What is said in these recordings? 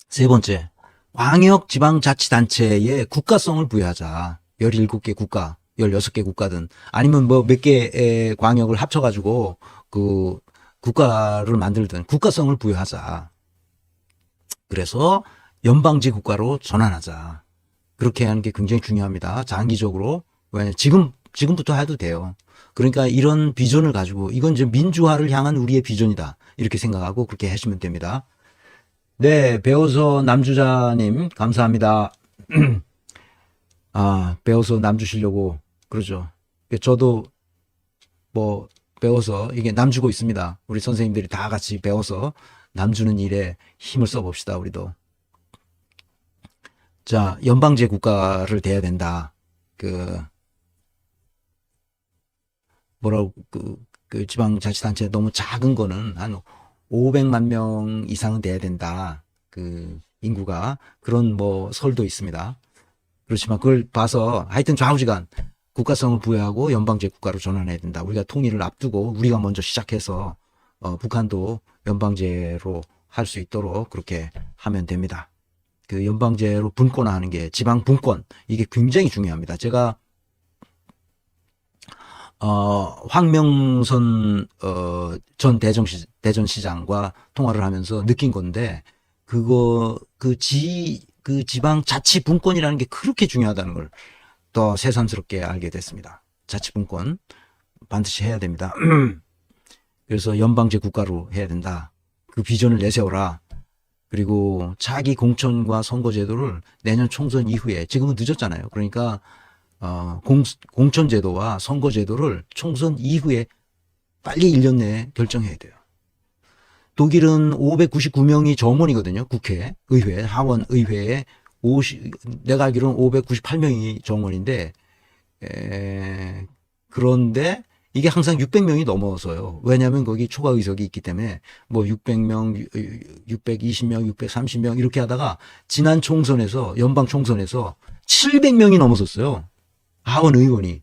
세 번째, 광역지방자치단체에 국가성을 부여하자. 17개 국가, 16개 국가든 아니면 뭐 몇 개의 광역을 합쳐가지고 그 국가를 만들든 국가성을 부여하자. 그래서 연방제 국가로 전환하자. 그렇게 하는 게 굉장히 중요합니다. 장기적으로. 왜냐면 지금부터 해도 돼요. 그러니까 이런 비전을 가지고 이건 이제 민주화를 향한 우리의 비전이다. 이렇게 생각하고 그렇게 하시면 됩니다. 네, 배워서 남주자님, 감사합니다. 배워서 남 주시려고, 그러죠. 저도 뭐, 배워서, 이게 남 주고 있습니다. 우리 선생님들이 다 같이 배워서 남 주는 일에 힘을 써봅시다, 우리도. 자, 연방제 국가를 돼야 된다. 그, 뭐라고, 그 지방자치단체 너무 작은 거는 한 500만 명 이상은 돼야 된다. 그 인구가 그런 뭐 설도 있습니다. 그렇지만 그걸 봐서 하여튼 좌우지간 국가성을 부여하고 연방제 국가로 전환해야 된다. 우리가 통일을 앞두고 우리가 먼저 시작해서 북한도 연방제로 할 수 있도록 그렇게 하면 됩니다. 그 연방제로 분권화하는 게 지방 분권 이게 굉장히 중요합니다. 제가 황명선 전 대전시장과 통화를 하면서 느낀 건데 그 지방 자치 분권이라는 게 그렇게 중요하다는 걸 더 새삼스럽게 알게 됐습니다. 자치 분권 반드시 해야 됩니다. 그래서 연방제 국가로 해야 된다. 그 비전을 내세워라. 그리고 차기 공천과 선거제도를 내년 총선 이후에 지금은 늦었잖아요. 그러니까 공천제도와 선거제도를 총선 이후에 빨리 1년 내에 결정해야 돼요. 독일은 599명이 정원이거든요. 국회, 의회, 하원 의회에 내가 알기로는 598명이 정원인데 그런데 이게 항상 600명이 넘어서요. 왜냐하면 거기 초과 의석이 있기 때문에 뭐 600명, 620명, 630명 이렇게 하다가 지난 총선에서 연방 총선에서 700명이 넘어섰어요. 하원 의원이.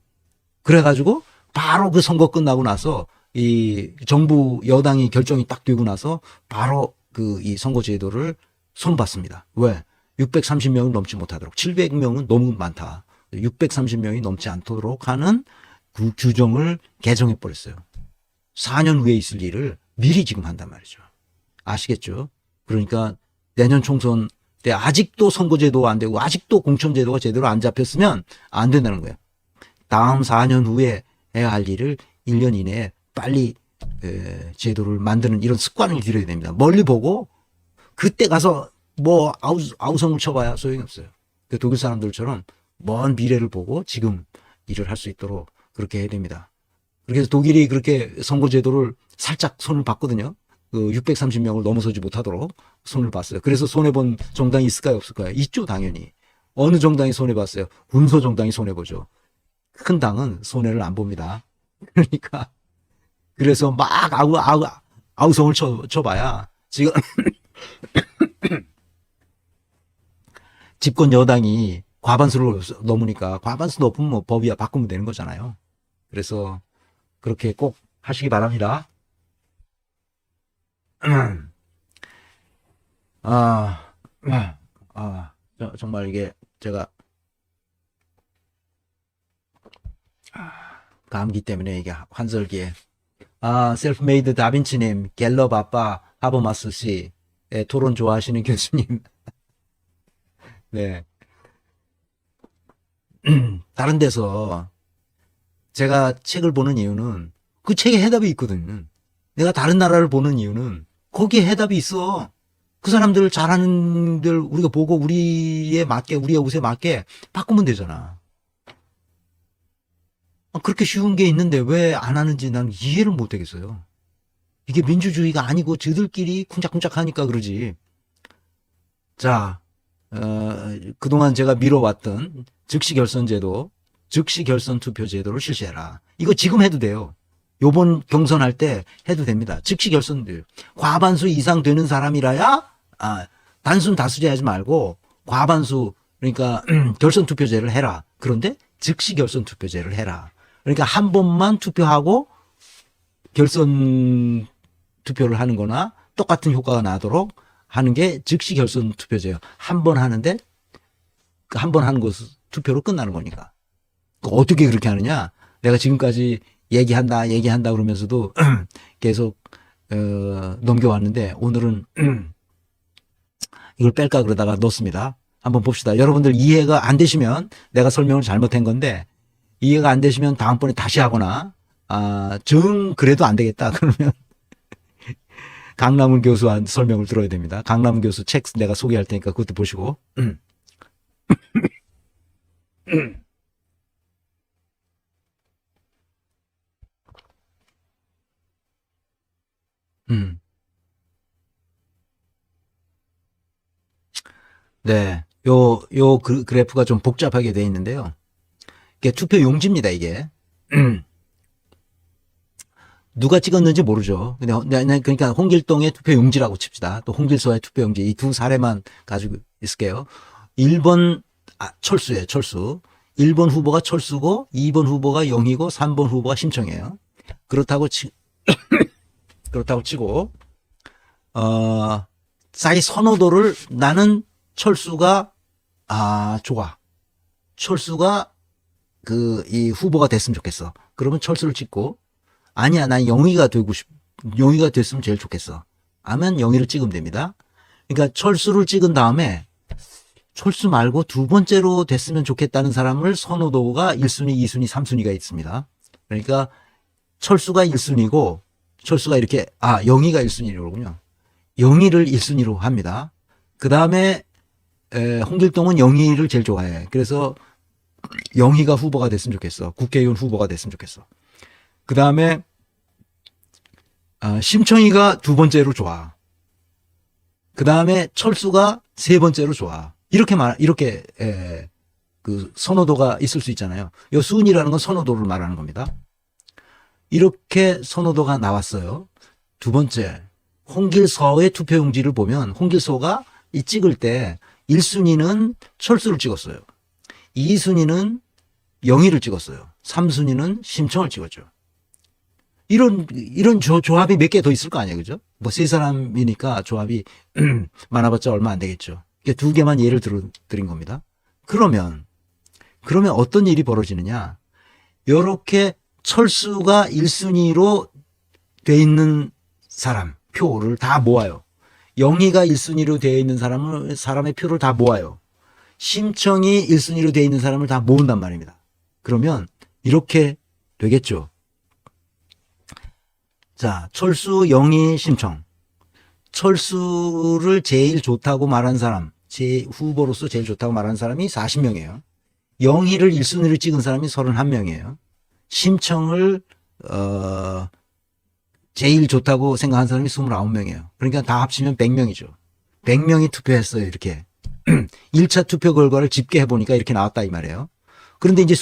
그래가지고 바로 그 선거 끝나고 나서 이 정부 여당이 결정이 딱 되고 나서 바로 그 이 선거제도를 손봤습니다. 왜? 630명을 넘지 못하도록. 700명은 너무 많다. 630명이 넘지 않도록 하는 그 규정을 개정해 버렸어요. 4년 후에 있을 일을 미리 지금 한단 말이죠. 아시겠죠? 그러니까 내년 총선 때 아직도 선거제도가 안 되고 아직도 공천제도가 제대로 안 잡혔으면 안 된다는 거예요. 다음 4년 후에 해야 할 일을 1년 이내에 빨리 제도를 만드는 이런 습관을 들여야 됩니다. 멀리 보고 그때 가서 뭐 아우성을 쳐봐야 소용이 없어요. 그 독일 사람들처럼 먼 미래를 보고 지금 일을 할 수 있도록 그렇게 해야 됩니다. 그래서 독일이 그렇게 선거제도를 살짝 손을 봤거든요. 그 630명을 넘어서지 못하도록 손을 봤어요. 그래서 손해본 정당이 있을까요? 없을까요? 있죠, 당연히. 어느 정당이 손해봤어요? 군소 정당이 손해보죠. 큰 당은 손해를 안 봅니다. 그러니까 그래서 막 아우성을 쳐봐야 지금 집권 여당이 과반수를 넘으니까 과반수 높으면 뭐 법이야 바꾸면 되는 거잖아요. 그래서 그렇게 꼭 하시기 바랍니다. 아, 정말 이게 제가 감기 때문에 이게 환절기에 셀프메이드 다빈치님, 갤럽 아빠, 하버마스 씨, 토론 좋아하시는 교수님. 네. 다른 데서 제가 책을 보는 이유는 그 책에 해답이 있거든요. 내가 다른 나라를 보는 이유는 거기에 해답이 있어. 그 사람들 잘하는 들 우리가 보고 우리의 옷에 맞게 바꾸면 되잖아. 그렇게 쉬운 게 있는데 왜 안 하는지 난 이해를 못 하겠어요. 이게 민주주의가 아니고 저들끼리 쿵짝쿵짝 하니까 그러지. 자, 그동안 제가 미뤄왔던 즉시 결선 투표 제도를 실시해라. 이거 지금 해도 돼요. 요번 경선할 때 해도 됩니다. 즉시 결선돼요. 과반수 이상 되는 사람이라야, 단순 다수제 하지 말고, 과반수, 그러니까, 결선 투표제를 해라. 그런데 즉시 결선 투표제를 해라. 그러니까 한 번만 투표하고, 결선 투표를 하는 거나, 똑같은 효과가 나도록 하는 게 즉시 결선 투표제예요. 한 번 하는데 한 번 하는 것은 투표로 끝나는 거니까. 어떻게 그렇게 하느냐? 내가 지금까지 얘기한다 그러면서도 계속 넘겨왔는데 오늘은 이걸 뺄까 그러다가 넣습니다. 한번 봅시다. 여러분들 이해가 안 되시면 내가 설명을 잘못한 건데 이해가 안 되시면 다음번에 다시 하거나 그래도 안 되겠다 그러면 강남훈 교수한 설명을 들어야 됩니다. 강남훈 교수 책 내가 소개할 테니까 그것도 보시고. 네. 요 그래프가 좀 복잡하게 돼 있는데요. 이게 투표 용지입니다, 이게. 누가 찍었는지 모르죠. 근데 그러니까 홍길동의 투표 용지라고 칩시다. 또 홍길서의 투표 용지. 이 두 사례만 가지고 있을게요. 1번, 철수예요, 철수. 1번 후보가 철수고, 2번 후보가 영희고, 3번 후보가 심청이에요. 그렇다고 치고, 자기 선호도를 나는 철수가, 좋아. 철수가 이 후보가 됐으면 좋겠어. 그러면 철수를 찍고, 아니야, 난 영희가 영희가 됐으면 제일 좋겠어. 하면 영희를 찍으면 됩니다. 그러니까 철수를 찍은 다음에 철수 말고 두 번째로 됐으면 좋겠다는 사람을 선호도가 1순위, 2순위, 3순위가 있습니다. 그러니까 철수가 1순위고 철수가 이렇게, 영희가 1순위로군요. 영희를 1순위로 합니다. 그 다음에 홍길동은 영희를 제일 좋아해. 그래서 영희가 후보가 됐으면 좋겠어. 국회의원 후보가 됐으면 좋겠어. 그 다음에 심청이가 두 번째로 좋아. 그 다음에 철수가 세 번째로 좋아. 이렇게 그 선호도가 있을 수 있잖아요. 이 순위라는 건 선호도를 말하는 겁니다. 이렇게 선호도가 나왔어요. 두 번째, 홍길서의 투표용지를 보면 홍길서가 이 찍을 때 1순위는 철수를 찍었어요. 2순위는 영희를 찍었어요. 3순위는 심청을 찍었죠. 이런 조합이 몇 개 더 있을 거 아니에요, 그죠? 뭐 세 사람이니까 조합이 많아봤자 얼마 안 되겠죠. 두 개만 예를 드린 겁니다. 그러면 어떤 일이 벌어지느냐? 요렇게 철수가 1순위로 돼 있는 사람 표를 다 모아요. 영희가 1순위로 되어 있는 사람의 표를 다 모아요. 심청이 1순위로 되어 있는 사람을 다 모은단 말입니다. 그러면 이렇게 되겠죠. 자, 철수, 영희, 심청. 철수를 제일 좋다고 말한 사람, 후보로서 제일 좋다고 말한 사람이 40명이에요. 영희를 1순위로 찍은 사람이 31명이에요. 심청을 제일 좋다고 생각한 사람이 29명이에요. 그러니까 다 합치면 100명이죠. 100명이 투표했어요, 이렇게. 1차 투표 결과를 집계해 보니까 이렇게 나왔다 이 말이에요. 그런데 이제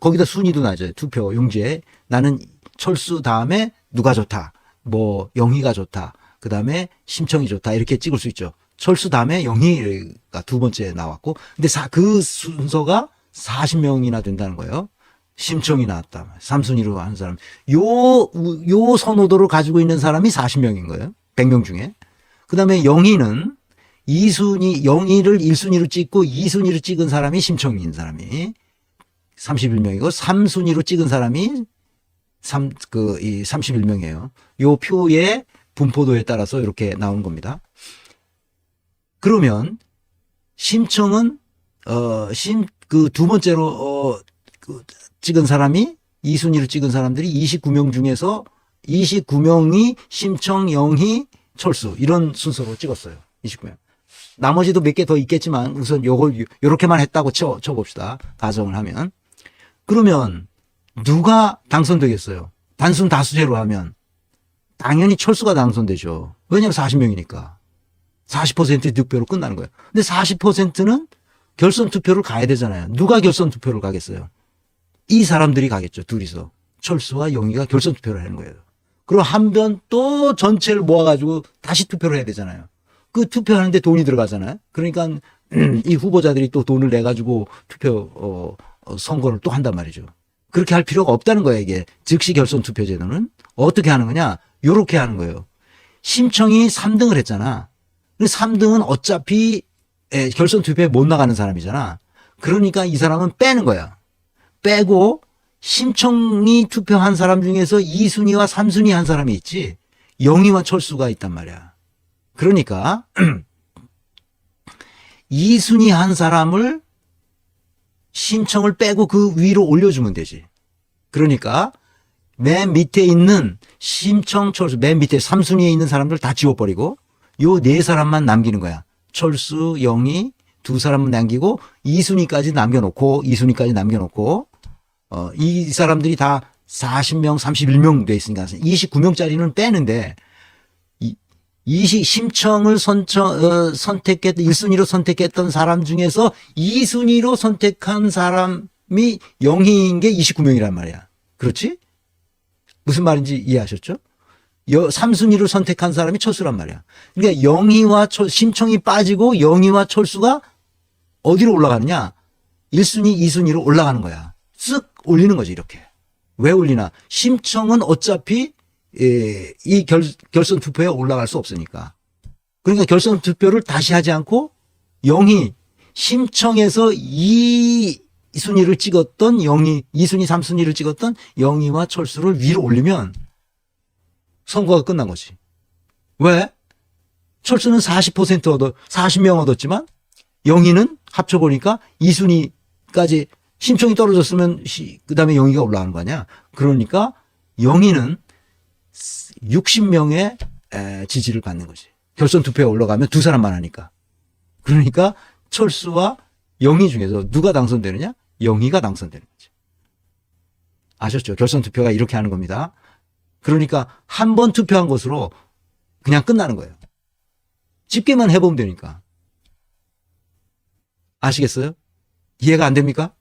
거기다 순위도 낮아요. 투표 용지에. 나는 철수 다음에 누가 좋다. 뭐 영희가 좋다. 그 다음에 심청이 좋다. 이렇게 찍을 수 있죠. 철수 다음에 영희가 두 번째 나왔고, 근데 그 순서가 40명이나 된다는 거예요. 심청이 나왔다. 3순위로 하는 사람. 요 선호도를 가지고 있는 사람이 40명인 거예요. 100명 중에. 그 다음에 영희는 영희를 1순위로 찍고 2순위로 찍은 사람이 심청인 사람이 31명이고 3순위로 찍은 사람이 31명이에요. 요 표의 분포도에 따라서 이렇게 나오는 겁니다. 그러면 심청은 두 번째로 찍은 사람이 2순위로 찍은 사람들이 29명 중에서 29명이 심청, 영희, 철수 이런 순서로 찍었어요. 29명. 나머지도 몇 개 더 있겠지만 우선 요렇게만 했다고 쳐봅시다. 가정을 하면. 그러면 누가 당선되겠어요? 단순 다수제로 하면 당연히 철수가 당선되죠. 왜냐하면 40명이니까. 40% 득표로 끝나는 거예요. 근데 40%는 결선 투표를 가야 되잖아요. 누가 결선 투표를 가겠어요? 이 사람들이 가겠죠. 둘이서. 철수와 영희가 결선 투표를 하는 거예요. 그리고 한 번 또 전체를 모아가지고 다시 투표를 해야 되잖아요. 그 투표하는데 돈이 들어가잖아요. 그러니까 이 후보자들이 또 돈을 내가지고 선거를 또 한단 말이죠. 그렇게 할 필요가 없다는 거예요. 이게 즉시 결선 투표 제도는 어떻게 하는 거냐? 요렇게 하는 거예요. 심청이 3등을 했잖아. 3등은 어차피 결선 투표에 못 나가는 사람이잖아. 그러니까 이 사람은 빼는 거야. 빼고 심청이 투표한 사람 중에서 2순위와 3순위 한 사람이 있지. 영희와 철수가 있단 말이야. 그러니까 2순위 한 사람을 심청을 빼고 그 위로 올려주면 되지. 그러니까 맨 밑에 있는 심청, 철수, 맨 밑에 3순위에 있는 사람들 다 지워버리고 요 네 사람만 남기는 거야. 철수, 영희 두 사람은 남기고 2순위까지 남겨놓고 이 사람들이 다 40명, 31명 돼 있으니까 29명짜리는 빼는데 심청을 선택했던 1순위로 선택했던 사람 중에서 2순위로 선택한 사람이 영희인 게 29명이란 말이야. 그렇지? 무슨 말인지 이해하셨죠? 3순위를 선택한 사람이 철수란 말이야. 그러니까 영희와 심청이 빠지고 영희와 철수가 어디로 올라가느냐? 1순위, 2순위로 올라가는 거야. 쓱 올리는 거지, 이렇게. 왜 올리나? 심청은 어차피 이 결선 투표에 올라갈 수 없으니까. 그러니까 결선 투표를 다시 하지 않고 영희, 심청에서 2순위를 찍었던 영희, 2순위, 3순위를 찍었던 영희와 철수를 위로 올리면 선거가 끝난 거지. 왜? 철수는 40명 얻었지만 영희는 합쳐보니까 2순위까지 심청이 떨어졌으면 그 다음에 영희가 올라가는 거 아니야. 그러니까 영희는 60명의 지지를 받는 거지. 결선 투표에 올라가면 두 사람만 하니까. 그러니까 철수와 영희 중에서 누가 당선되느냐? 영희가 당선되는 거지. 아셨죠? 결선 투표가 이렇게 하는 겁니다. 그러니까 한 번 투표한 것으로 그냥 끝나는 거예요. 집계만 해보면 되니까. 아시겠어요? 이해가 안 됩니까?